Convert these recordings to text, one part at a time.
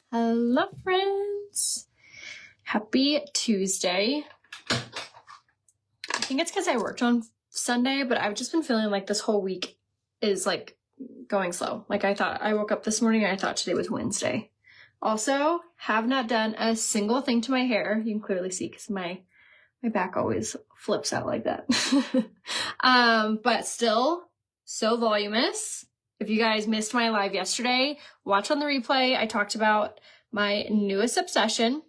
Hello, friends. Happy Tuesday. I think it's because I worked on Sunday, but I've just been feeling like this whole week is like going slow. Like I woke up this morning and I thought today was Wednesday. Also, have not done a single thing to my hair. You can clearly see because my back always flips out like that. But still so voluminous. If you guys missed my live yesterday, watch on the replay. I talked about my newest obsession.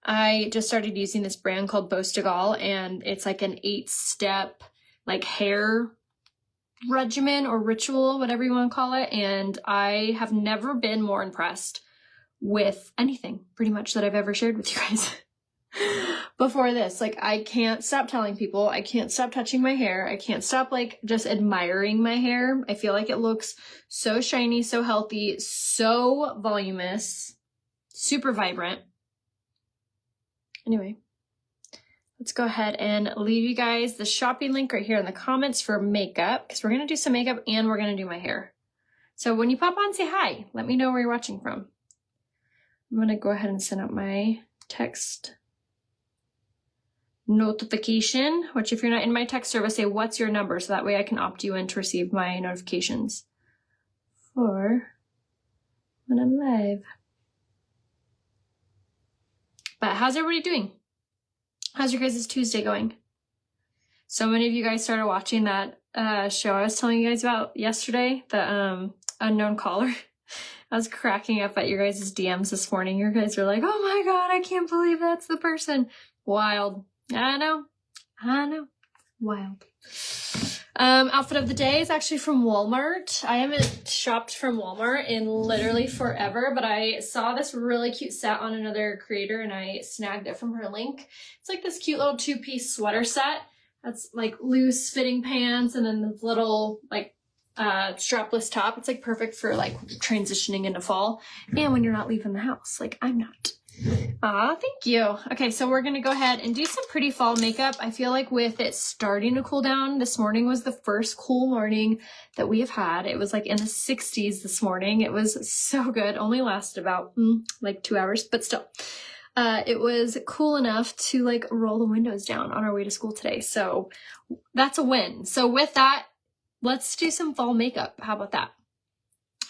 I just started using this brand called Bostagal, and it's like an 8-step like hair regimen or ritual, whatever you want to call it. And I have never been more impressed with anything pretty much that I've ever shared with you guys. Before this, like, I can't stop telling people, I can't stop touching my hair. I can't stop like just admiring my hair. I feel like it looks so shiny, so healthy, so voluminous, super vibrant. Anyway, let's go ahead and leave you guys the shopping link right here in the comments for makeup, because we're going to do some makeup and we're going to do my hair. So when you pop on, say hi. Let me know where you're watching from. I'm going to go ahead and send out my text notification, which if you're not in my text service, say what's your number, so that way I can opt you in to receive my notifications for when I'm live. But how's everybody doing? How's your guys' Tuesday going? So many of you guys started watching that show I was telling you guys about yesterday, the unknown caller. I was cracking up at your guys' DMs this morning. You guys were like, oh my god, I can't believe that's the person. Wild. I know. Wild. Outfit of the day is actually from Walmart. I haven't shopped from Walmart in literally forever, but I saw this really cute set on another creator and I snagged it from her link. It's like this cute little 2-piece sweater set. That's like loose fitting pants and then this little like strapless top. It's like perfect for like transitioning into fall and when you're not leaving the house, like I'm not. Aw, thank you. Okay, so we're gonna go ahead and do some pretty fall makeup. I feel like with it starting to cool down, this morning was the first cool morning that we have had. It was like in the 60s this morning. It was so good. Only lasted about like 2 hours, but still. It was cool enough to like roll the windows down on our way to school today. So that's a win. So with that, let's do some fall makeup. How about that?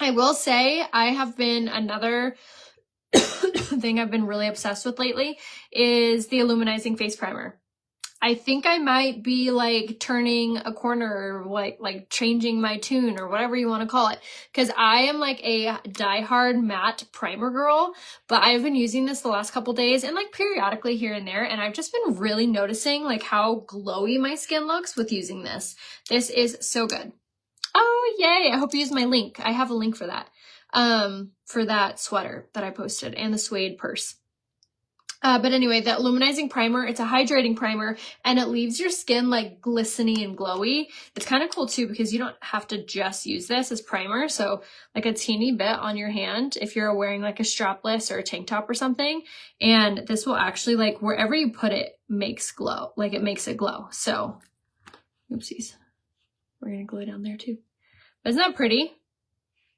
I will say I have been another thing I've been really obsessed with lately is the Illuminizing Face Primer. I think I might be like turning a corner or like changing my tune or whatever you want to call it, because I am like a diehard matte primer girl, but I've been using this the last couple days and like periodically here and there, and I've just been really noticing like how glowy my skin looks with using this. This is so good. Oh, yay. I hope you use my link. I have a link for that sweater that I posted and the suede purse. But anyway, that Illuminizing Primer, it's a hydrating primer and it leaves your skin like glistening and glowy. It's kind of cool too because you don't have to just use this as primer. So like a teeny bit on your hand if you're wearing like a strapless or a tank top or something. And this will actually like wherever you put it makes glow, like it makes it glow. So oopsies, we're going to glue down there too. Isn't that pretty?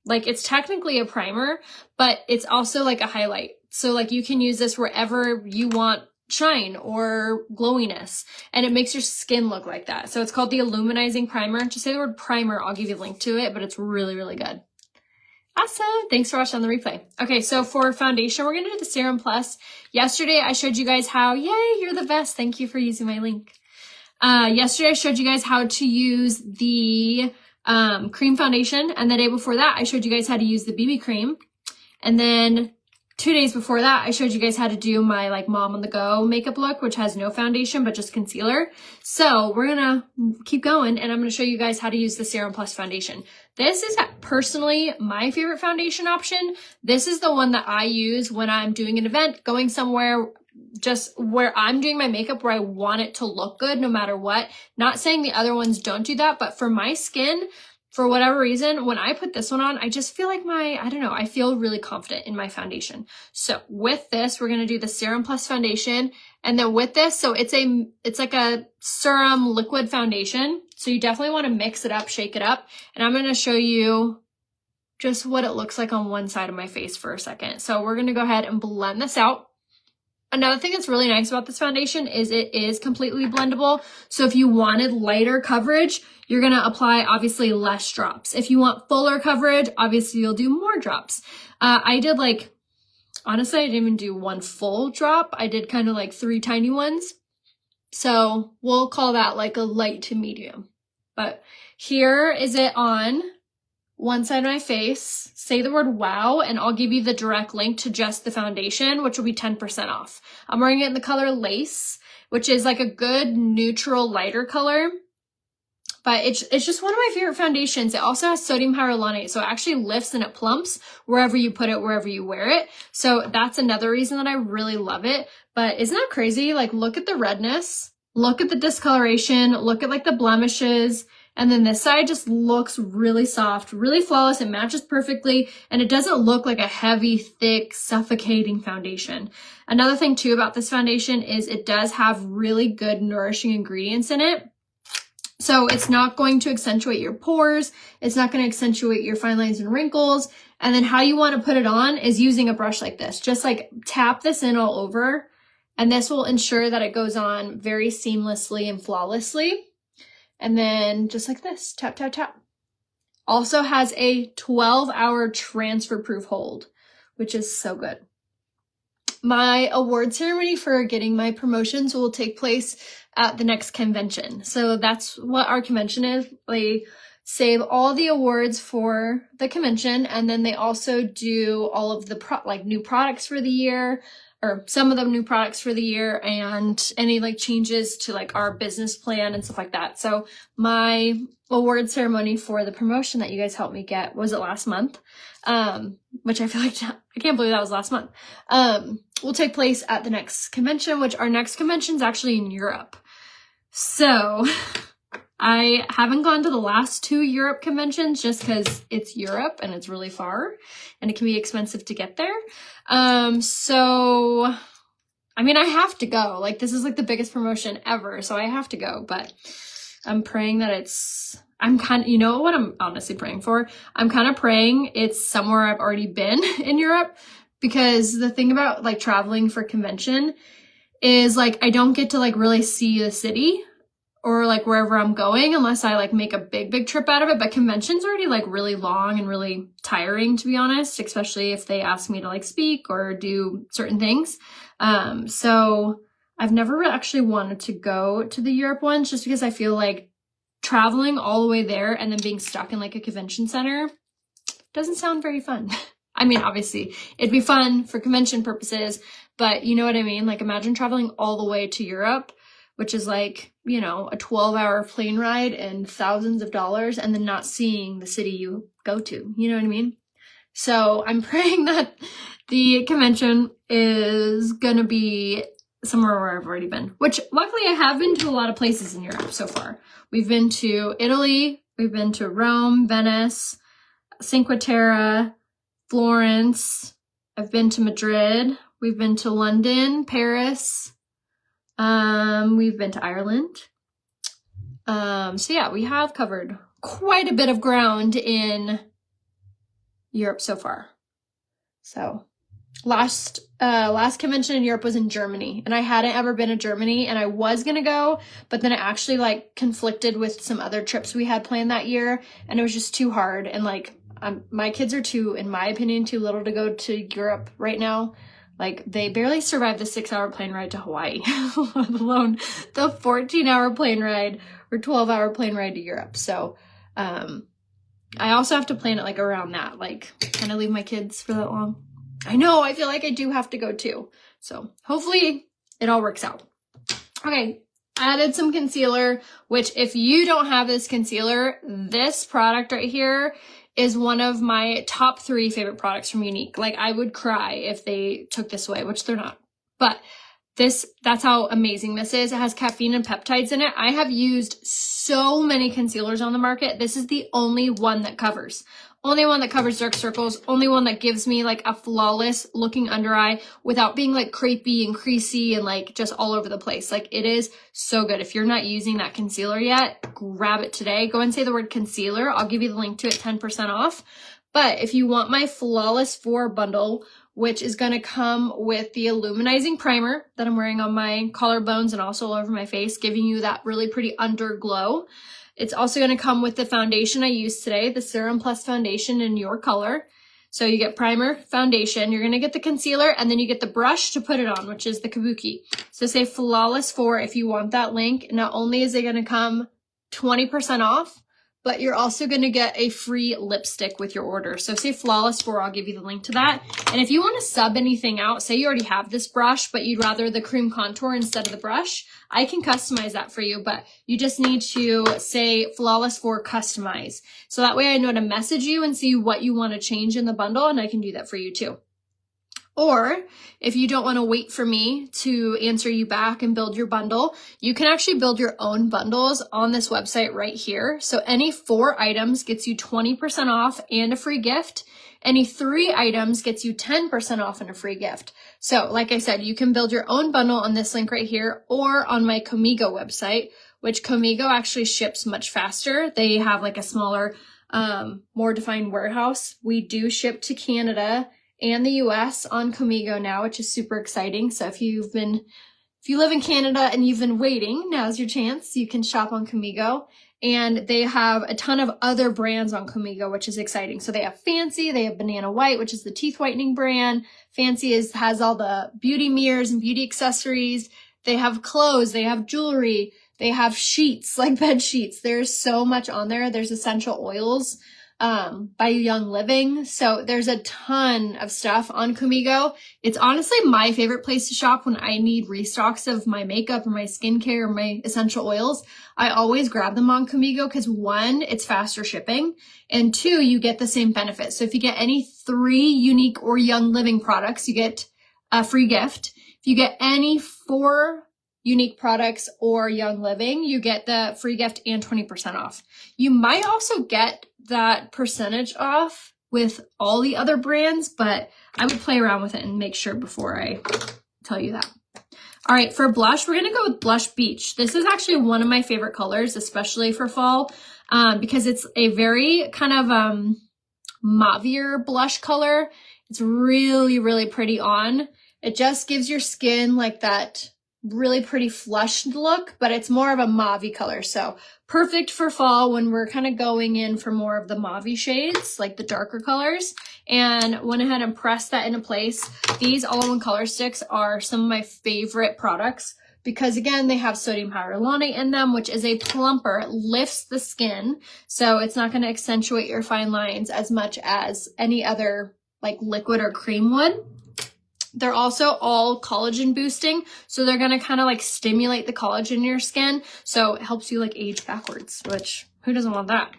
Like it's technically a primer, but it's also like a highlight. So like you can use this wherever you want shine or glowiness and it makes your skin look like that. So it's called the Illuminizing Primer. Just say the word primer, I'll give you a link to it, but it's really, really good. Awesome. Thanks for watching on the replay. Okay, so for foundation, we're going to do the Serum Plus. Yesterday, I showed you guys how, yay, you're the best. Thank you for using my link. Yesterday, I showed you guys how to use the cream foundation, and the day before that I showed you guys how to use the BB cream, and then 2 days before that I showed you guys how to do my like mom on the go makeup look, which has no foundation but just concealer. So we're gonna keep going and I'm gonna show you guys how to use the Serum Plus foundation. This is personally my favorite foundation option. This is the one that I use when I'm doing an event, going somewhere, just where I'm doing my makeup where I want it to look good no matter what. Not saying the other ones don't do that, but for my skin, for whatever reason, when I put this one on, I just feel like I feel really confident in my foundation. So with this, we're going to do the Serum Plus foundation. And then with this, so it's like a serum liquid foundation. So you definitely want to mix it up, shake it up. And I'm going to show you just what it looks like on one side of my face for a second. So we're gonna go ahead and blend this out. Another thing that's really nice about this foundation is it is completely blendable. So if you wanted lighter coverage, you're gonna apply obviously less drops. If you want fuller coverage, obviously you'll do more drops. I did like, honestly, I didn't even do one full drop. I did kind of like 3 tiny ones. So we'll call that like a light to medium. But here is it on one side of my face. Say the word wow, and I'll give you the direct link to just the foundation, which will be 10% off. I'm wearing it in the color Lace, which is like a good neutral lighter color. But it's just one of my favorite foundations. It also has sodium hyaluronate, so it actually lifts and it plumps wherever you put it, wherever you wear it. So that's another reason that I really love it. But isn't that crazy? Like, look at the redness, look at the discoloration, look at like the blemishes. And then this side just looks really soft, really flawless. It matches perfectly, and it doesn't look like a heavy, thick, suffocating foundation. Another thing too about this foundation is it does have really good nourishing ingredients in it. So it's not going to accentuate your pores. It's not going to accentuate your fine lines and wrinkles. And then how you want to put it on is using a brush like this. Just like tap this in all over, and this will ensure that it goes on very seamlessly and flawlessly. And then just like this, tap, tap, tap. Also has a 12-hour transfer-proof hold, which is so good. My award ceremony for getting my promotions will take place at the next convention. So that's what our convention is. They save all the awards for the convention, and then they also do all of the new products for the year, or some of the new products for the year, and any like changes to like our business plan and stuff like that. So my award ceremony for the promotion that you guys helped me get, was it last month? Which I feel like, I can't believe that was last month. Will take place at the next convention, which our next convention is actually in Europe. So I haven't gone to the last 2 Europe conventions just because it's Europe and it's really far and it can be expensive to get there. So, I mean, I have to go. Like, this is like the biggest promotion ever, so I have to go. But I'm praying that you know what I'm honestly praying for? I'm kind of praying it's somewhere I've already been in Europe, because the thing about like traveling for convention is like I don't get to like really see the city or like wherever I'm going unless I like make a big trip out of it. But convention's already like really long and really tiring, to be honest, especially if they ask me to like speak or do certain things. So I've never actually wanted to go to the Europe ones, just because I feel like traveling all the way there and then being stuck in like a convention center doesn't sound very fun. I mean, obviously it'd be fun for convention purposes, but you know what I mean? Like, imagine traveling all the way to Europe, which is like, you know, a 12-hour plane ride and thousands of dollars, and then not seeing the city you go to. You know what I mean? So I'm praying that the convention is gonna be somewhere where I've already been, which luckily I have been to a lot of places in Europe so far. We've been to Italy, we've been to Rome, Venice, Cinque Terre, Florence, I've been to Madrid, we've been to London, Paris, we've been to Ireland. So yeah, we have covered quite a bit of ground in Europe so far. So last convention in Europe was in Germany, and I hadn't ever been to Germany, and I was gonna go, but then it actually like conflicted with some other trips we had planned that year, and it was just too hard. And like, my kids are in my opinion, too little to go to Europe right now. Like, they barely survived the 6-hour plane ride to Hawaii, let alone the 14-hour plane ride or 12-hour plane ride to Europe. So, I also have to plan it like around that, like kind of leave my kids for that long. I know, I feel like I do have to go too. So hopefully it all works out. Okay, I added some concealer, which if you don't have this concealer, this product right here is one of my top 3 favorite products from Younique. Like, I would cry if they took this away, which they're not. But that's how amazing this is. It has caffeine and peptides in it. I have used so many concealers on the market. This is the only one that covers. Only one that covers dark circles. Only one that gives me like a flawless looking under eye without being like crepey and creasy and like just all over the place. Like, it is so good. If you're not using that concealer yet, grab it today. Go and say the word concealer. I'll give you the link to it, 10% off. But if you want my Flawless 4 bundle, which is going to come with the Illuminizing Primer that I'm wearing on my collarbones and also all over my face, giving you that really pretty underglow. It's also going to come with the foundation I used today, the Serum Plus Foundation in your color. So you get primer, foundation, you're going to get the concealer, and then you get the brush to put it on, which is the Kabuki. So say Flawless 4 if you want that link. Not only is it going to come 20% off, but you're also going to get a free lipstick with your order. So say Flawless 4, I'll give you the link to that. And if you want to sub anything out, say you already have this brush, but you'd rather the cream contour instead of the brush, I can customize that for you, but you just need to say Flawless 4 customize. So that way I know to message you and see what you want to change in the bundle, and I can do that for you too. Or if you don't want to wait for me to answer you back and build your bundle, you can actually build your own bundles on this website right here. So any 4 items gets you 20% off and a free gift. Any 3 items gets you 10% off and a free gift. So like I said, you can build your own bundle on this link right here or on my Comigo website, which Comigo actually ships much faster. They have like a smaller, more defined warehouse. We do ship to Canada and the US on Comigo now, which is super exciting. So if you live in Canada and you've been waiting, now's your chance. You can shop on Comigo. And they have a ton of other brands on Comigo, which is exciting. So they have Fancy, they have Banana White, which is the teeth whitening brand. Fancy has all the beauty mirrors and beauty accessories. They have clothes, they have jewelry, they have sheets, like bed sheets. There's so much on there. There's essential oils by Young Living. So there's a ton of stuff on Comigo. It's honestly my favorite place to shop when I need restocks of my makeup or my skincare or my essential oils. I always grab them on Comigo because 1, it's faster shipping, and 2, you get the same benefits. So if you get any 3 unique or Young Living products, you get a free gift. If you get any 4 unique products or Young Living, you get the free gift and 20% off. You might also get that percentage off with all the other brands, but I would play around with it and make sure before I tell you that. All right, for blush, we're gonna go with Blush Beach. This is actually one of my favorite colors, especially for fall, because it's a very kind of mauvier blush color. It's really, really pretty on. It just gives your skin like that really pretty flushed look, but it's more of a mauve color. So perfect for fall when we're kind of going in for more of the mauve shades, like the darker colors. And went ahead and pressed that into place. These all-in-one color sticks are some of my favorite products because again, they have sodium hyaluronate in them, which is a plumper. It lifts the skin. So it's not going to accentuate your fine lines as much as any other like liquid or cream would. They're also all collagen boosting, so they're going to kind of like stimulate the collagen in your skin, so it helps you like age backwards, which who doesn't want that?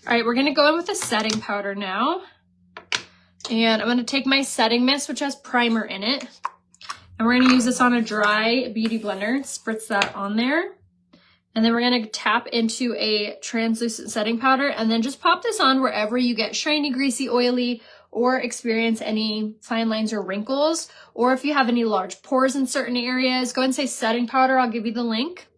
All right, we're going to go in with a setting powder now, and I'm going to take my setting mist, which has primer in it, and we're going to use this on a dry beauty blender, spritz that on there, and then we're going to tap into a translucent setting powder, and then just pop this on wherever you get shiny, greasy, oily, or experience any fine lines or wrinkles, or if you have any large pores in certain areas, go ahead and say setting powder. I'll give you the link.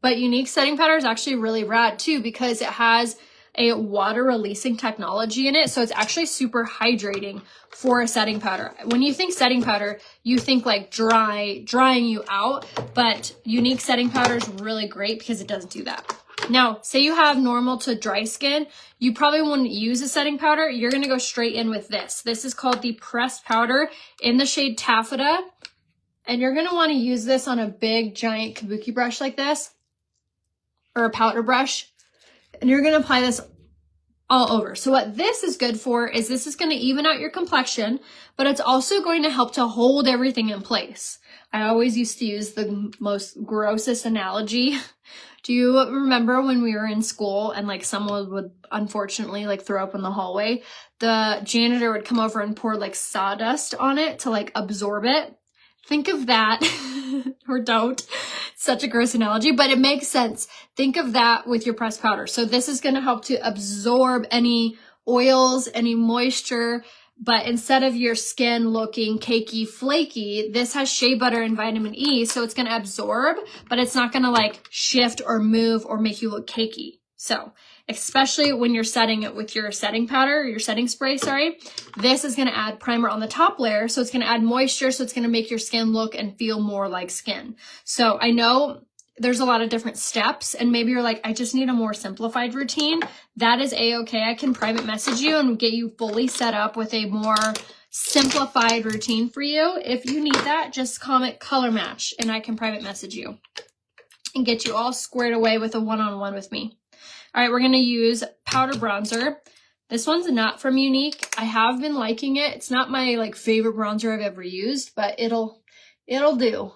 But Unique setting powder is actually really rad too because it has a water releasing technology in it. So it's actually super hydrating for a setting powder. When you think setting powder, you think like drying you out, but Unique setting powder is really great because it doesn't do that. Now, say you have normal to dry skin, you probably wouldn't use a setting powder. You're going to go straight in with this. This is called the pressed powder in the shade Taffeta. And you're going to want to use this on a big, giant kabuki brush like this, or a powder brush. And you're going to apply this all over. So what this is good for is this is going to even out your complexion, but it's also going to help to hold everything in place. I always used to use the most grossest analogy. Do you remember when we were in school and like someone would unfortunately like throw up in the hallway? The janitor would come over and pour like sawdust on it to like absorb it. Think of that, or don't. Such a gross analogy, but it makes sense. Think of that with your pressed powder. So this is going to help to absorb any oils, any moisture, but instead of your skin looking cakey, flaky, this has shea butter and vitamin E, so it's going to absorb, but it's not going to like shift or move or make you look cakey. So especially when you're setting it with your setting powder, or your setting spray, sorry. This is gonna add primer on the top layer, so it's gonna add moisture, so it's gonna make your skin look and feel more like skin. So I know there's a lot of different steps, and maybe you're like, I just need a more simplified routine. That is a-okay. I can private message you and get you fully set up with a more simplified routine for you. If you need that, just comment color match and I can private message you and get you all squared away with a one-on-one with me. All right, we're gonna use powder bronzer. This one's not from Unique. I have been liking it. It's not my like favorite bronzer I've ever used, but it'll do.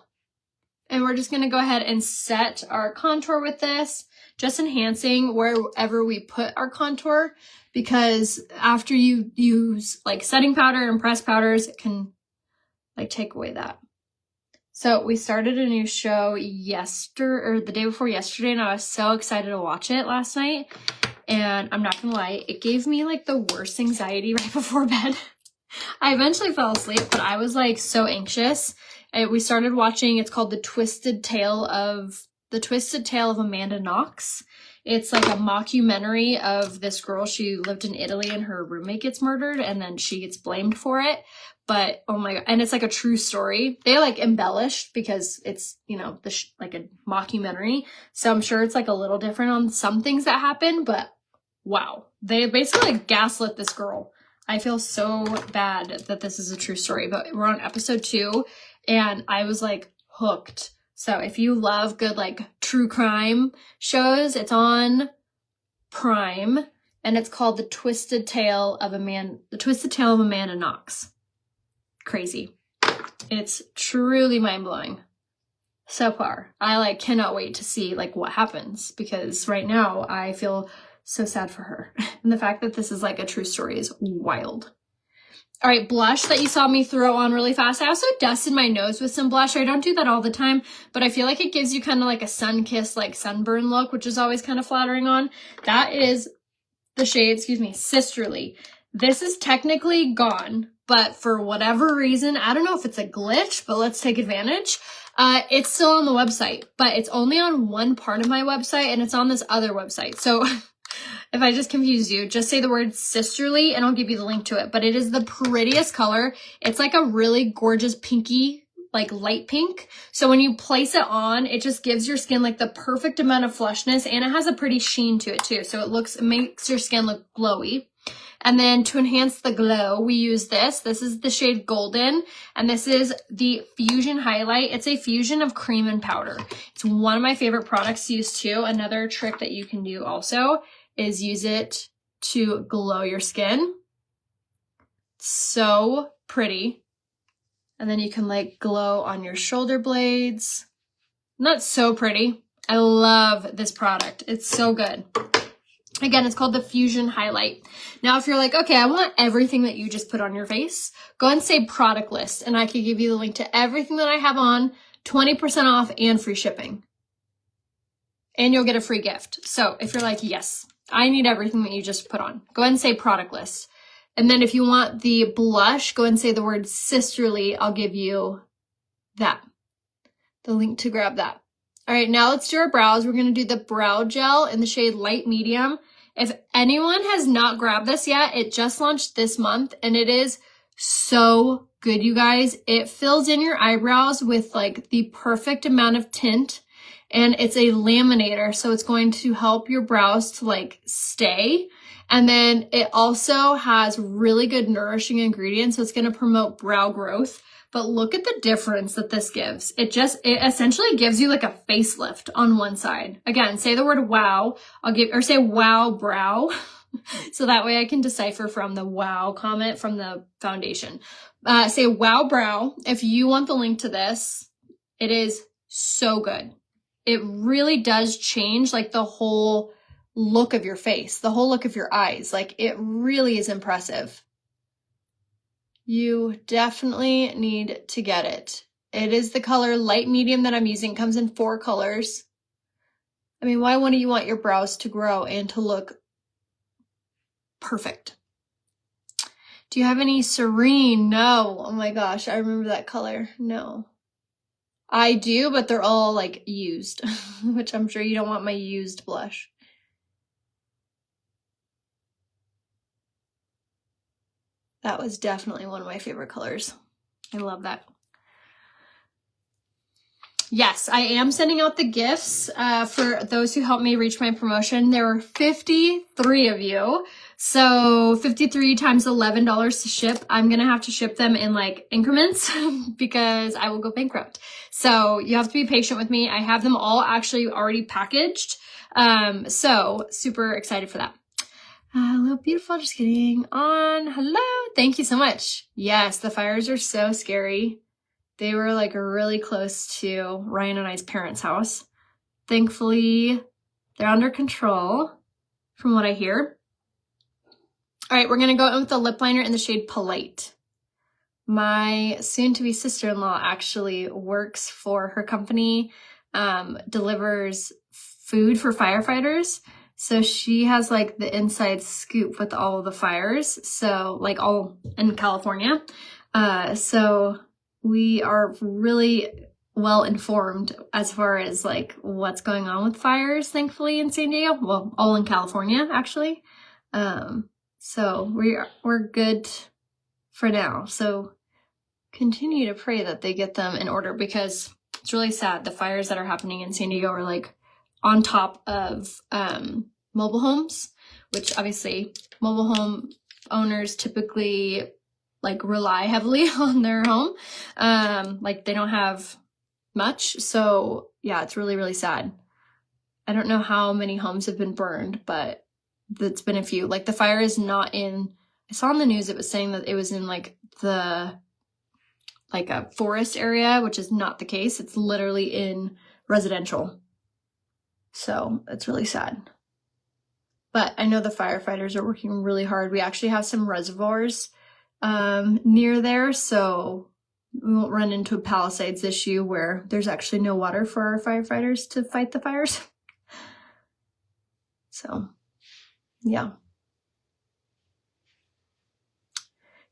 And we're just gonna go ahead and set our contour with this, just enhancing wherever we put our contour, because after you use like setting powder and pressed powders, it can like take away that. So we started a new show the day before yesterday, and I was so excited to watch it last night. And I'm not gonna lie, it gave me like the worst anxiety right before bed. I eventually fell asleep, but I was like so anxious. We started watching, it's called The Twisted Tale of Amanda Knox. It's like a mockumentary of this girl. She lived in Italy and her roommate gets murdered and then she gets blamed for it. But oh my God, and it's like a true story. They like embellished because it's, you know, like a mockumentary. So I'm sure it's like a little different on some things that happen, but wow. They basically like gaslit this girl. I feel so bad that this is a true story, but we're on episode 2 and I was like hooked. So if you love good like true crime shows, it's on Prime and it's called The Twisted Tale of Amanda Knox. Crazy. It's truly mind-blowing so far. I like cannot wait to see like what happens, because right now I feel so sad for her. And the fact that this is like a true story is wild. All right, blush that you saw me throw on really fast. I also dusted my nose with some blush. I don't do that all the time, but I feel like it gives you kind of like a sun-kissed, like sunburn look, which is always kind of flattering on. That is the shade, Sisterly. This is technically gone, but for whatever reason, I don't know if it's a glitch, but let's take advantage. It's still on the website, but it's only on one part of my website and it's on this other website. So if I just confused you, just say the word Sisterly and I'll give you the link to it. But it is the prettiest color. It's like a really gorgeous pinky, like light pink. So when you place it on, it just gives your skin like the perfect amount of flushness, and it has a pretty sheen to it too. So it makes your skin look glowy. And then to enhance the glow, we use this. This is the shade Golden, and this is the Fusion Highlight. It's a fusion of cream and powder. It's one of my favorite products to use too. Another trick that you can do also is use it to glow your skin. So pretty. And then you can like glow on your shoulder blades. Not so pretty. I love this product. It's so good. Again, it's called the Fusion Highlight. Now, if you're like, okay, I want everything that you just put on your face, go ahead and say product list, and I can give you the link to everything that I have on, 20% off and free shipping. And you'll get a free gift. So if you're like, yes, I need everything that you just put on, go ahead and say product list. And then if you want the blush, go ahead and say the word Sisterly. I'll give you that, the link to grab that. All right, now let's do our brows. We're going to do the brow gel in the shade Light Medium. If anyone has not grabbed this yet, it just launched this month and it is so good, you guys. It fills in your eyebrows with like the perfect amount of tint, and it's a laminator, so it's going to help your brows to like stay. And then it also has really good nourishing ingredients, so it's going to promote brow growth. But look at the difference that this gives. It essentially gives you like a facelift on one side. Again, say the word wow. Say wow brow. So that way I can decipher from the wow comment from the foundation. Say wow brow. If you want the link to this, it is so good. It really does change like the whole look of your face, the whole look of your eyes. Like it really is impressive. You definitely need to get it. It is the color Light Medium that I'm using. It comes in 4 colors. I mean, why wouldn't you want your brows to grow and to look perfect? Do you have any Serene? No. Oh my gosh, I remember that color. No. I do, but they're all like used, which I'm sure you don't want my used blush. That was definitely one of my favorite colors. I love that. Yes, I am sending out the gifts for those who helped me reach my promotion. There were 53 of you. So 53 times $11 to ship. I'm going to have to ship them in like increments because I will go bankrupt. So you have to be patient with me. I have them all actually already packaged. So super excited for that. Hello, beautiful. Just getting on. Hello. Thank you so much. Yes, the fires are so scary. They were like really close to Ryan and I's parents' house. Thankfully, they're under control from what I hear. All right, we're going to go in with the lip liner in the shade Polite. My soon-to-be sister-in-law actually works for her company, delivers food for firefighters. So she has like the inside scoop with all of the fires. So like all in California. So we are really well informed as far as like what's going on with fires, thankfully, in San Diego. Well, all in California, actually. So we're good for now. So continue to pray that they get them in order because it's really sad. The fires that are happening in San Diego are like on top of mobile homes, which obviously mobile home owners typically like rely heavily on their home. Like they don't have much. So yeah, it's really, really sad. I don't know how many homes have been burned, but it's been a few. Like the fire is not in, I saw on the news it was saying that it was in like a forest area, which is not the case. It's literally in residential. So it's really sad. But I know the firefighters are working really hard. We actually have some reservoirs near there, so we won't run into a Palisades issue where there's actually no water for our firefighters to fight the fires. So, yeah.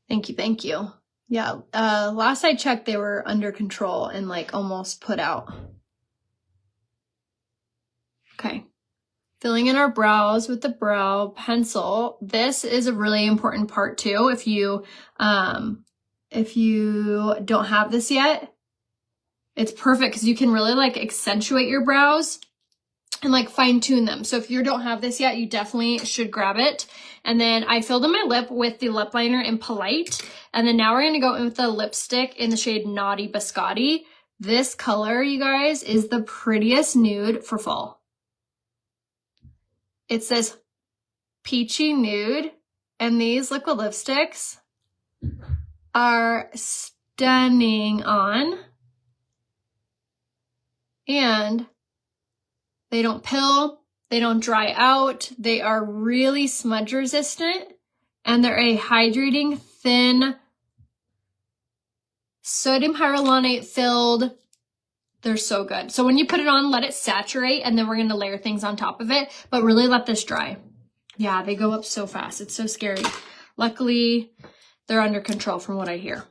Thank you, thank you. Yeah, last I checked, they were under control and like almost put out. Okay. Filling in our brows with the brow pencil. This is a really important part too. If you don't have this yet, it's perfect because you can really like accentuate your brows and like fine tune them. So if you don't have this yet, you definitely should grab it. And then I filled in my lip with the lip liner in Polite. And then now we're going to go in with the lipstick in the shade Naughty Biscotti. This color, you guys, is the prettiest nude for fall. It's this peachy nude, and these liquid lipsticks are stunning on. And they don't pill, they don't dry out, they are really smudge resistant, and they're a hydrating, thin, sodium hyaluronate filled. They're so good. So when you put it on, let it saturate, and then we're going to layer things on top of it, but really let this dry. Yeah, they go up so fast. It's so scary. Luckily, they're under control from what I hear.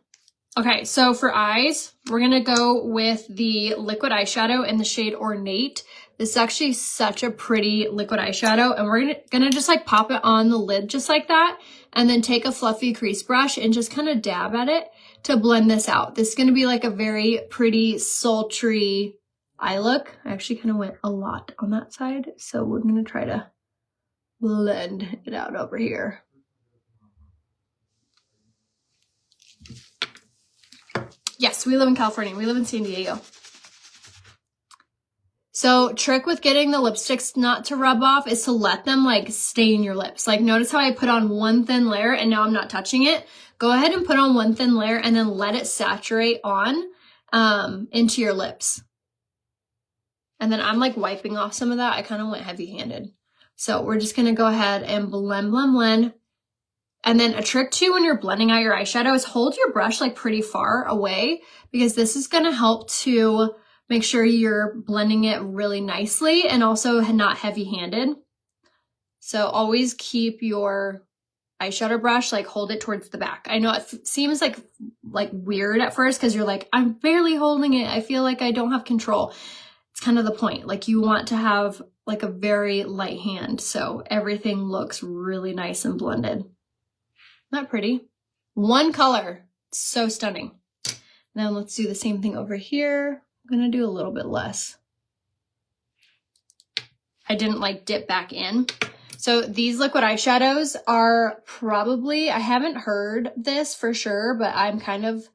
Okay, so for eyes, we're going to go with the liquid eyeshadow in the shade Ornate. This is actually such a pretty liquid eyeshadow, and we're going to just like pop it on the lid just like that, and then take a fluffy crease brush and just kind of dab at it to blend this out. This is going to be like a very pretty, sultry eye look. I actually kind of went a lot on that side, so we're going to try to blend it out over here. Yes, we live in California. We live in San Diego. So trick with getting the lipsticks not to rub off is to let them like stay in your lips. Like notice how I put on one thin layer and now I'm not touching it. Go ahead and put on one thin layer and then let it saturate on into your lips. And then I'm like wiping off some of that. I kind of went heavy-handed. So we're just going to go ahead and blend, blend, blend. And then a trick too when you're blending out your eyeshadow is hold your brush like pretty far away, because this is going to help to make sure you're blending it really nicely and also not heavy-handed. So always keep your eyeshadow brush, like hold it towards the back. I know it seems like weird at first because you're like, I'm barely holding it. I feel like I don't have control. It's kind of the point. Like you want to have like a very light hand so everything looks really nice and blended. Not pretty. One color. So stunning. Now let's do the same thing over here. I'm gonna do a little bit less. I didn't like dip back in. So these liquid eyeshadows are probably, I haven't heard this for sure, but I'm kind of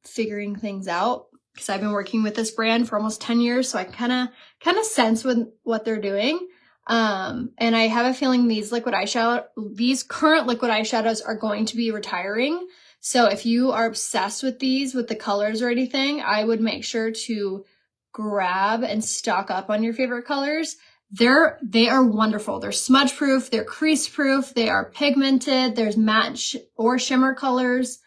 figuring things out because I've been working with this brand for almost 10 years. So I kind of sense what they're doing. And I have a feeling these current liquid eyeshadows are going to be retiring. So if you are obsessed with these, with the colors or anything, I would make sure to grab and stock up on your favorite colors. They are wonderful. They're smudge proof, they're crease proof, they are pigmented, there's matte or shimmer colors.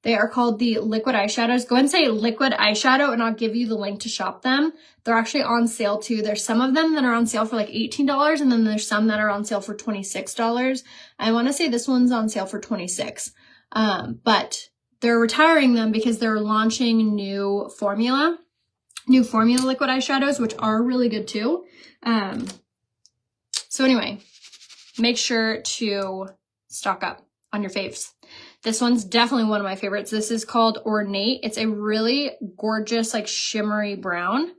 They are called the liquid eyeshadows. Go ahead and say liquid eyeshadow and I'll give you the link to shop them. They're actually on sale too. There's some of them that are on sale for like $18 and then there's some that are on sale for $26. I want to say this one's on sale for $26. But they're retiring them because they're launching new formula liquid eyeshadows, which are really good too. So anyway, make sure to stock up on your faves. This one's definitely one of my favorites. This is called Ornate. It's a really gorgeous, like shimmery brown.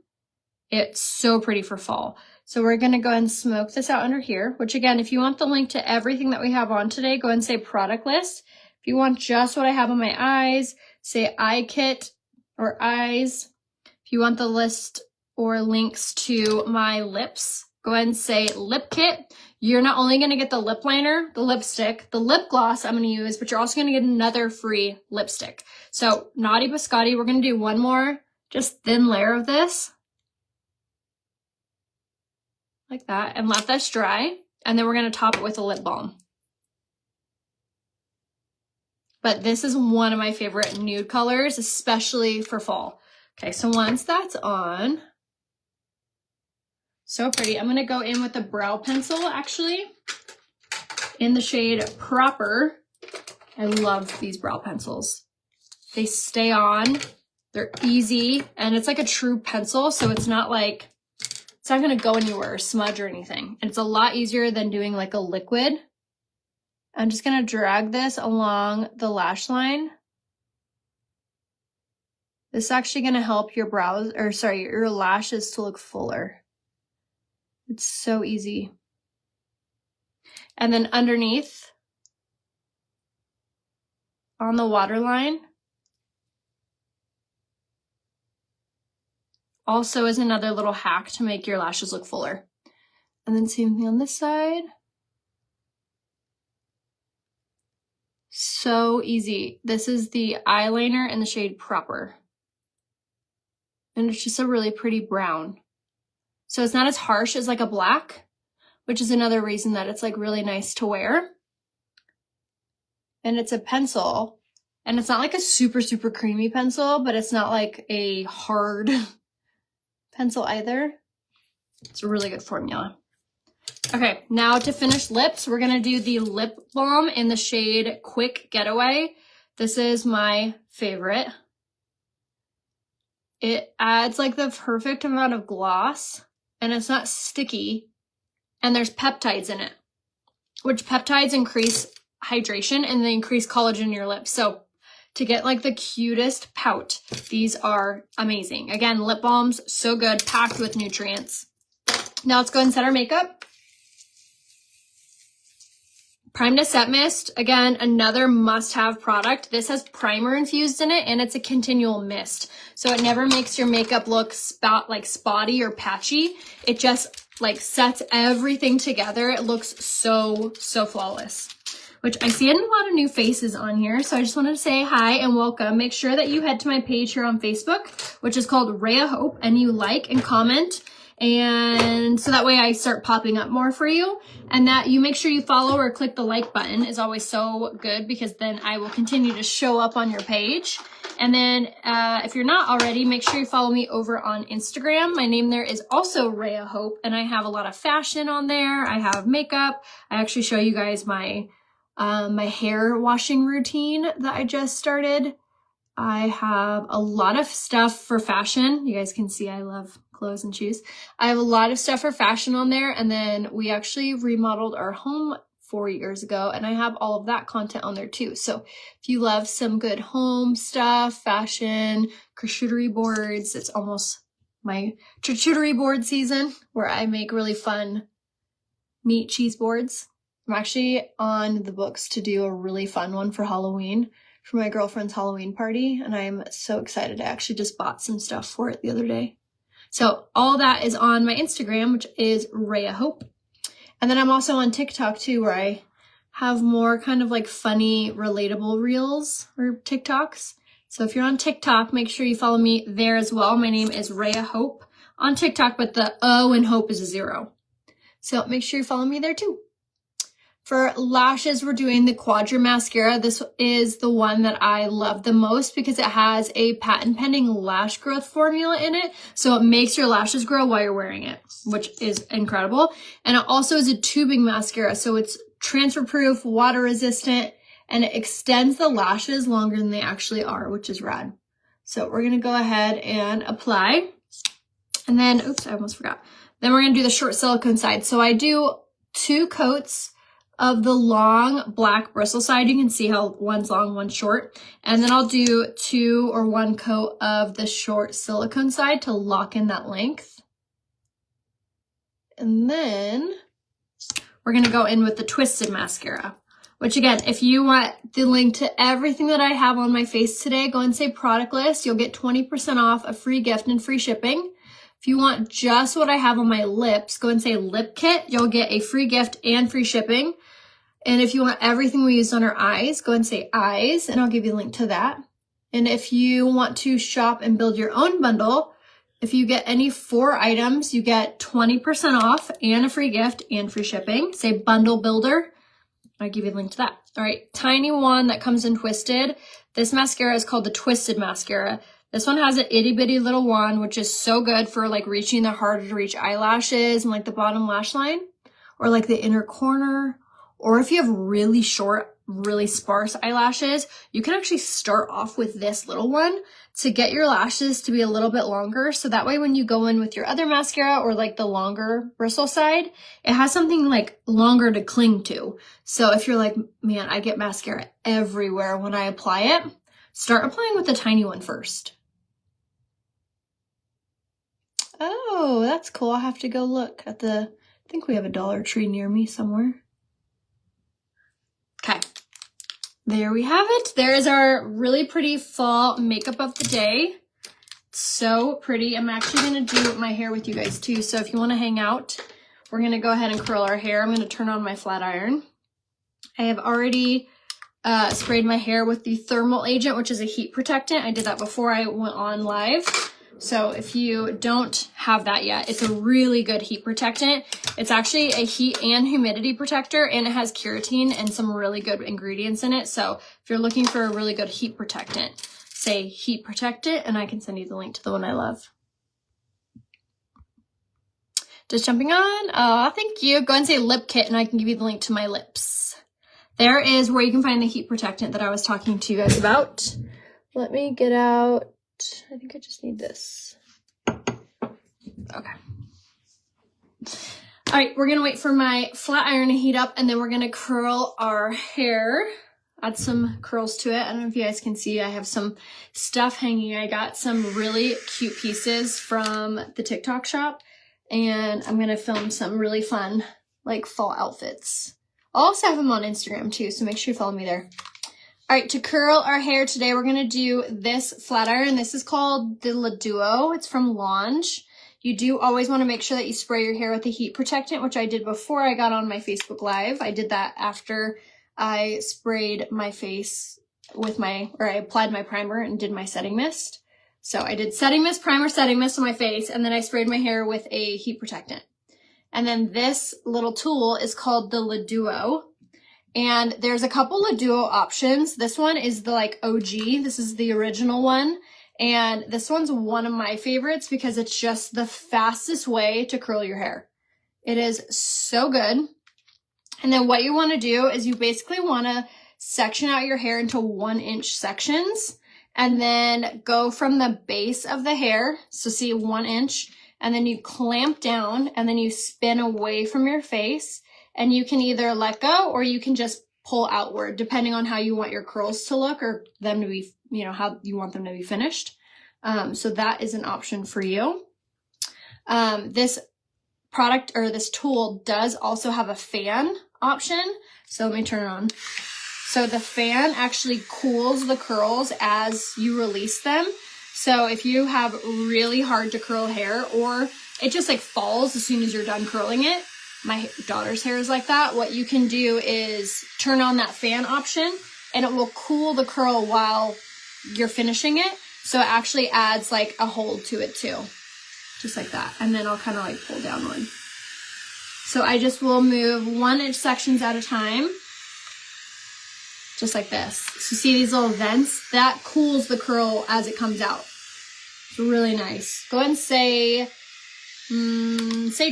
It's so pretty for fall. So we're going to go ahead and smoke this out under here, which again, if you want the link to everything that we have on today, go ahead and say product list. If you want just what I have on my eyes, say eye kit or eyes. If you want the list or links to my lips, go ahead and say lip kit. You're not only going to get the lip liner, the lipstick, the lip gloss I'm going to use, but you're also going to get another free lipstick. So Naughty Biscotti, we're going to do one more just thin layer of this. Like that. And let this dry. And then we're going to top it with a lip balm. But this is one of my favorite nude colors, especially for fall. Okay, so once that's on, so pretty. I'm going to go in with a brow pencil, actually, in the shade Proper. I love these brow pencils. They stay on. They're easy, and it's like a true pencil, so it's not going to go anywhere or smudge or anything. And it's a lot easier than doing like a liquid. I'm just going to drag this along the lash line. This is actually going to help your your lashes to look fuller. It's so easy. And then underneath, on the waterline, also is another little hack to make your lashes look fuller. And then same thing on this side. So easy. This is the eyeliner in the shade Proper. And it's just a really pretty brown. So it's not as harsh as like a black, which is another reason that it's like really nice to wear. And it's a pencil, and it's not like a super, super creamy pencil, but it's not like a hard pencil either. It's a really good formula. Okay, now to finish lips, we're gonna do the lip balm in the shade Quick Getaway. This is my favorite. It adds like the perfect amount of gloss, and it's not sticky, and there's peptides in it, which peptides increase hydration and they increase collagen in your lips. So to get like the cutest pout, these are amazing. Again, lip balms, so good, packed with nutrients. Now let's go ahead and set our makeup. Prime to Set Mist, again, another must-have product. This has primer infused in it, and it's a continual mist. So it never makes your makeup look spotty or patchy. It just like sets everything together. It looks so, so flawless, which I see a lot of new faces on here. So I just wanted to say hi and welcome. Make sure that you head to my page here on Facebook, which is called RayaHope, and you like and comment. And so that way I start popping up more for you, and that you make sure you follow or click the like button is always so good, because then I will continue to show up on your page. And then if you're not already, make sure you follow me over on Instagram. My name there is also RayaHope, and I have a lot of fashion on there. I have makeup. I actually show you guys my my hair washing routine that I just started. I have a lot of stuff for fashion. You guys can see I love clothes and shoes. I have a lot of stuff for fashion on there. And then we actually remodeled our home 4 years ago, and I have all of that content on there too. So if you love some good home stuff, fashion, charcuterie boards, it's almost my charcuterie board season where I make really fun meat cheese boards. I'm actually on the books to do a really fun one for Halloween, for my girlfriend's Halloween party, and I'm so excited. I actually just bought some stuff for it the other day. So all that is on my Instagram, which is RayaHope. And then I'm also on TikTok too, where I have more kind of like funny, relatable reels or TikToks. So if you're on TikTok, make sure you follow me there as well. My name is RayaHope on TikTok, but the O in Hope is a 0. So make sure you follow me there too. For lashes, we're doing the Quadra Mascara. This is the one that I love the most because it has a patent pending lash growth formula in it. So it makes your lashes grow while you're wearing it, which is incredible. And it also is a tubing mascara. So it's transfer proof, water resistant, and it extends the lashes longer than they actually are, which is rad. So we're going to go ahead and apply. And then, oops, I almost forgot. Then we're going to do the short silicone side. So I do 2 coats of the long black bristle side. You can see how one's long, one's short. And then I'll do 2 or 1 coat of the short silicone side to lock in that length. And then we're going to go in with the twisted mascara, which again, if you want the link to everything that I have on my face today, go and say product list. You'll get 20% off, a free gift, and free shipping. If you want just what I have on my lips, go and say lip kit. You'll get a free gift and free shipping. And if you want everything we used on our eyes, go and say eyes, and I'll give you a link to that. And if you want to shop and build your own bundle, if you get any 4 items, you get 20% off and a free gift and free shipping. Say bundle builder. I'll give you a link to that. All right, tiny one that comes in twisted. This mascara is called the Twisted Mascara. This one has an itty bitty little wand, which is so good for like reaching the harder to reach eyelashes and like the bottom lash line or like the inner corner. Or if you have really short, really sparse eyelashes, you can actually start off with this little one to get your lashes to be a little bit longer. So that way when you go in with your other mascara or like the longer bristle side, it has something like longer to cling to. So if you're like, man, I get mascara everywhere when I apply it, start applying with the tiny one first. Oh, that's cool. I'll have to go look at I think we have a Dollar Tree near me somewhere. Okay, there we have it. There is our really pretty fall makeup of the day. So pretty. I'm actually going to do my hair with you guys too. So if you want to hang out, we're going to go ahead and curl our hair. I'm going to turn on my flat iron. I have already sprayed my hair with the thermal agent, which is a heat protectant. I did that before I went on live. So if you don't have that yet, it's a really good heat protectant. It's actually a heat and humidity protector, and it has keratin and some really good ingredients in it. So if you're looking for a really good heat protectant, say heat protectant, and I can send you the link to the one I love. Just jumping on. Oh, thank you. Go and say lip kit, and I can give you the link to my lips. There is where you can find the heat protectant that I was talking to you guys about. Let me get out. I think I just need this. Okay. All right, we're going to wait for my flat iron to heat up, and then we're going to curl our hair. Add some curls to it. I don't know if you guys can see, I have some stuff hanging. I got some really cute pieces from the TikTok shop, and I'm going to film some really fun, like, fall outfits. I'll also have them on Instagram, too, so make sure you follow me there. All right, to curl our hair today, we're going to do this flat iron. This is called the La Duo. It's from Launch. You do always want to make sure that you spray your hair with a heat protectant, which I did before I got on my Facebook Live. I did that after I sprayed my face with I applied my primer and did my setting mist. So I did setting mist, primer, setting mist on my face, and then I sprayed my hair with a heat protectant. And then this little tool is called the La Duo. And there's a couple of duo options. This one is the like OG. This is the original one. And this one's one of my favorites because it's just the fastest way to curl your hair. It is so good. And then what you want to do is you basically want to section out your hair into 1-inch sections and then go from the base of the hair. So see 1 inch, and then you clamp down and then you spin away from your face. and you can either let go or you can just pull outward, depending on how you want your curls to look or them to be, you know, how you want them to be finished. So that is an option for you. This product or this tool does also have a fan option. So let me turn it on. So the fan actually cools the curls as you release them. So if you have really hard to curl hair or it just like falls as soon as you're done curling it, my daughter's hair is like that, what you can do is turn on that fan option and it will cool the curl while you're finishing it. So it actually adds like a hold to it too. Just like that. And then I'll kind of like pull down one. So I just will move 1 inch sections at a time. Just like this. So see these little vents? That cools the curl as it comes out. It's really nice. Go ahead and say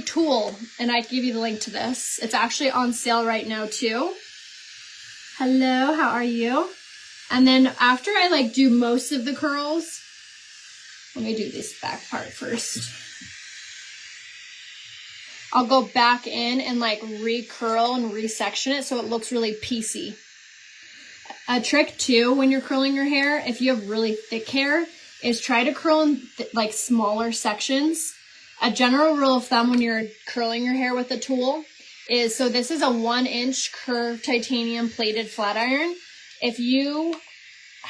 tool, and I can give you the link to this. It's actually on sale right now too. Hello, how are you? And then after I like do most of the curls, let me do this back part first. I'll go back in and like recurl and resection it so it looks really piecey. A trick too when you're curling your hair, if you have really thick hair, is try to curl in like smaller sections. A general rule of thumb when you're curling your hair with a tool is, so this is a 1 inch curved titanium plated flat iron. If you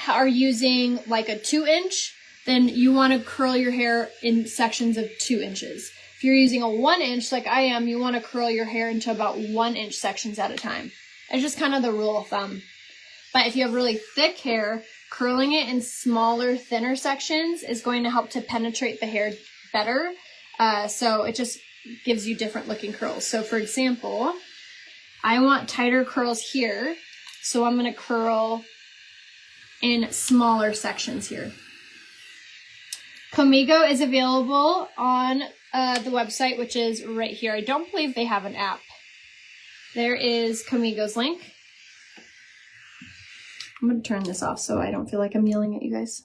are using like a 2 inch, then you want to curl your hair in sections of 2 inches. If you're using a 1 inch like I am, you want to curl your hair into about 1 inch sections at a time. It's just kind of the rule of thumb. But if you have really thick hair, curling it in smaller, thinner sections is going to help to penetrate the hair better. So it just gives you different looking curls. So for example, I want tighter curls here. So I'm going to curl in smaller sections here. Comigo is available on the website, which is right here. I don't believe they have an app. There is Comigo's link. I'm going to turn this off so I don't feel like I'm yelling at you guys.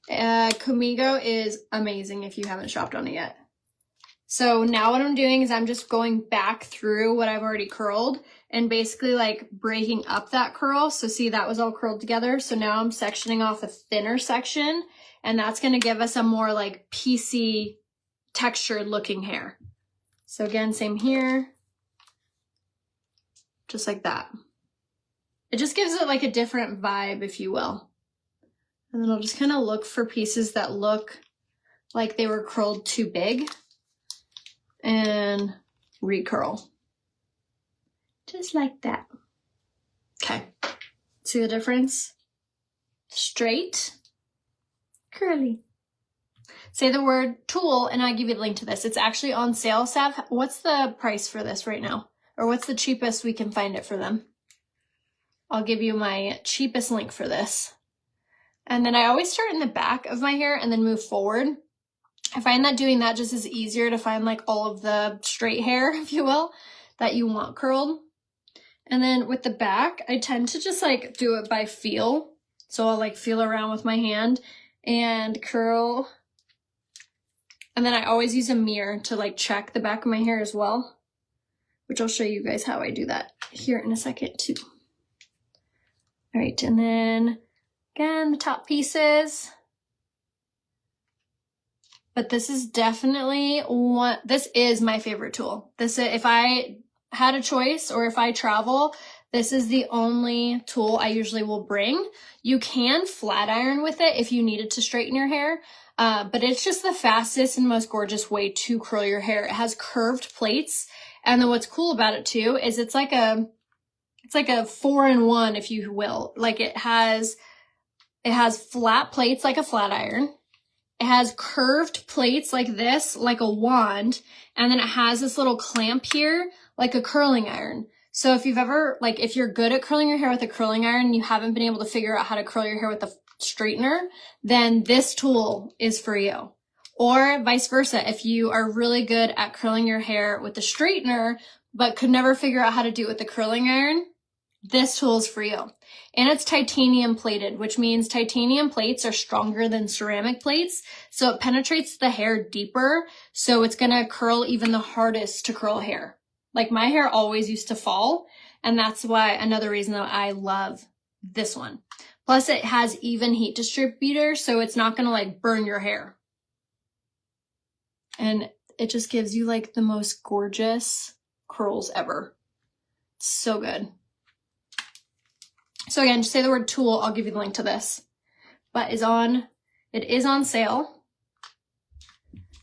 Comigo is amazing if you haven't shopped on it yet. So now what I'm doing is I'm just going back through what I've already curled and basically like breaking up that curl. So see, that was all curled together. So now I'm sectioning off a thinner section, and that's going to give us a more like piecey textured looking hair. So again, same here. Just like that. It just gives it like a different vibe, if you will. And then I'll just kind of look for pieces that look like they were curled too big and recurl. Just like that. Okay. See the difference? Straight, curly. Say the word tool and I give you the link to this. It's actually on sale, Sav. What's the price for this right now? Or what's the cheapest we can find it for them? I'll give you my cheapest link for this. And then I always start in the back of my hair and then move forward. I find that doing that just is easier to find like all of the straight hair, if you will, that you want curled. And then with the back, I tend to just like do it by feel. So I'll like feel around with my hand and curl. And then I always use a mirror to like check the back of my hair as well, which I'll show you guys how I do that here in a second too. All right, and then again, the top pieces. But this is definitely this is my favorite tool. If I had a choice or if I travel, this is the only tool I usually will bring. You can flat iron with it if you needed to straighten your hair, but it's just the fastest and most gorgeous way to curl your hair. It has curved plates, and then what's cool about it too is it's like a 4-in-1, if you will. Like it has flat plates like a flat iron. It has curved plates like this, like a wand, and then it has this little clamp here, like a curling iron. So if you've ever, like if you're good at curling your hair with a curling iron and you haven't been able to figure out how to curl your hair with a straightener, then this tool is for you. Or vice versa, if you are really good at curling your hair with the straightener, but could never figure out how to do it with the curling iron, this tool is for you. And it's titanium plated, which means titanium plates are stronger than ceramic plates. So it penetrates the hair deeper. So it's gonna curl even the hardest to curl hair. Like my hair always used to fall. And that's why another reason that I love this one. Plus it has even heat distributor. So it's not gonna like burn your hair. And it just gives you like the most gorgeous curls ever. So good. So again, just say the word tool. I'll give you the link to this. But it is on sale.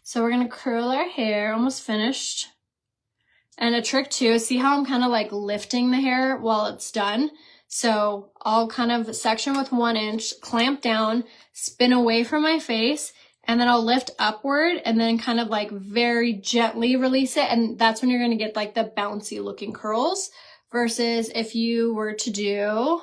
So we're going to curl our hair, almost finished. And a trick too, see how I'm kind of like lifting the hair while it's done? So I'll kind of section with 1 inch, clamp down, spin away from my face, and then I'll lift upward and then kind of like very gently release it. And that's when you're going to get like the bouncy looking curls versus if you were to do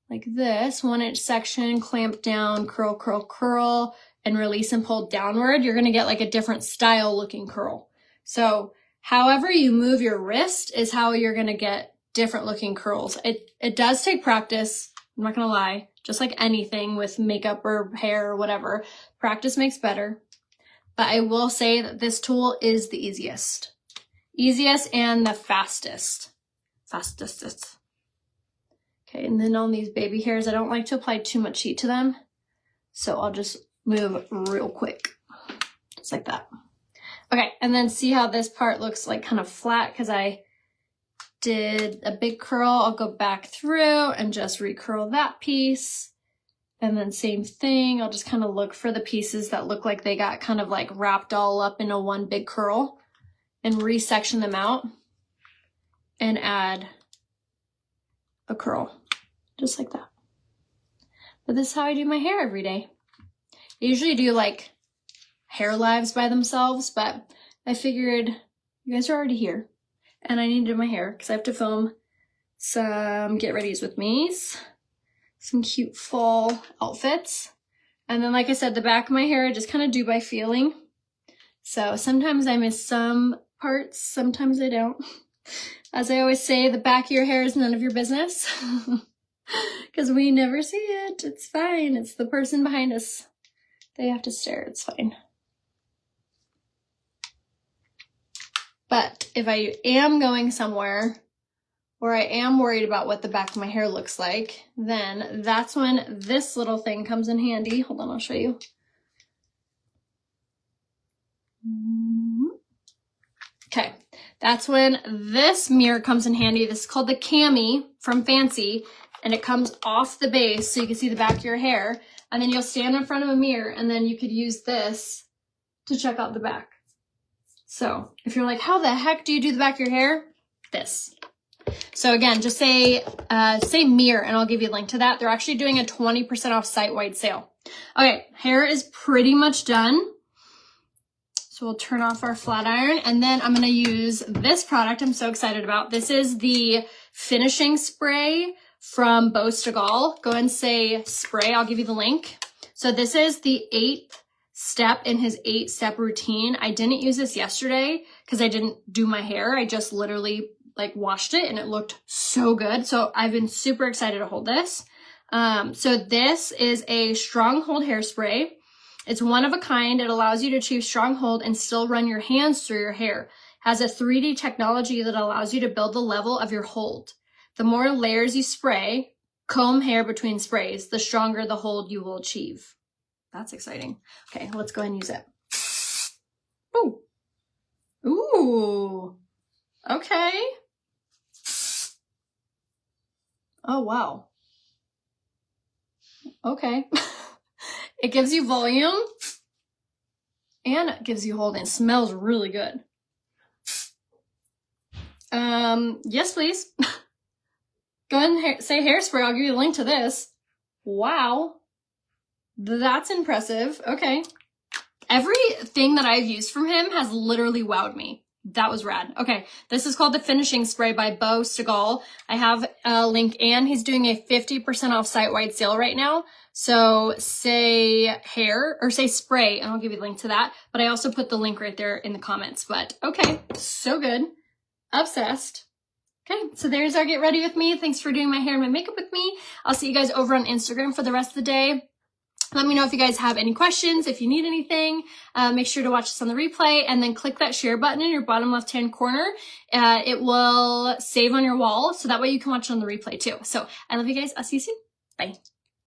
like this, 1 inch section, clamp down, curl, curl, curl, and release and pull downward, you're going to get like a different style looking curl. So however you move your wrist is how you're going to get different looking curls. It does take practice. I'm not going to lie. Just like anything with makeup or hair or whatever, practice makes better. But I will say that this tool is the easiest. Easiest and the fastest. Fastest. Okay, and then on these baby hairs, I don't like to apply too much heat to them. So I'll just move real quick. Just like that. Okay, and then see how this part looks like kind of flat because I did a big curl. I'll go back through and just recurl that piece. And then same thing, I'll just kind of look for the pieces that look like they got kind of like wrapped all up into one big curl and resection them out and add a curl, just like that. But this is how I do my hair every day. I usually do like hair lives by themselves, but I figured you guys are already here and I need to do my hair because I have to film some get readies with me's, some cute fall outfits. And then like I said, the back of my hair I just kind of do by feeling. So sometimes I miss some parts, sometimes I don't. As I always say, the back of your hair is none of your business because we never see it. It's fine. It's the person behind us. They have to stare. It's fine. But if I am going somewhere or I am worried about what the back of my hair looks like, then that's when this little thing comes in handy. Hold on, I'll show you. Okay, that's when this mirror comes in handy. This is called the Cami from Fancy, and it comes off the base so you can see the back of your hair. And then you'll stand in front of a mirror, and then you could use this to check out the back. So if you're like, how the heck do you do the back of your hair? This. So again, just say mirror, and I'll give you a link to that. They're actually doing a 20% off site-wide sale. Okay, hair is pretty much done. So we'll turn off our flat iron, and then I'm gonna use this product I'm so excited about. This is the finishing spray from Boss de Gaulle. Go and say spray, I'll give you the link. So this is the 8th step in his 8-step routine. I didn't use this yesterday because I didn't do my hair. I just literally like washed it and it looked so good. So I've been super excited to hold this. So this is a strong hold hairspray. It's one of a kind. It allows you to achieve strong hold and still run your hands through your hair. Has a 3D technology that allows you to build the level of your hold. The more layers you spray, comb hair between sprays, the stronger the hold you will achieve. That's exciting. Okay, let's go ahead and use it. Ooh. Ooh. Okay. Oh, wow. Okay. It gives you volume and it gives you hold and it smells really good. Yes, please. Go ahead and say hairspray. I'll give you a link to this. Wow. That's impressive. Okay. Everything that I've used from him has literally wowed me. That was rad. Okay. This is called the Finishing Spray by Boss de Gaulle. I have a link and he's doing a 50% off site-wide sale right now. So say hair or say spray and I'll give you the link to that. But I also put the link right there in the comments. But okay. So good. Obsessed. Okay, so there's our get ready with me. Thanks for doing my hair and my makeup with me. I'll see you guys over on Instagram for the rest of the day. Let me know if you guys have any questions, if you need anything. Make sure to watch this on the replay and then click that share button in your bottom left-hand corner. It will save on your wall, so that way you can watch it on the replay too. So I love you guys. I'll see you soon. Bye.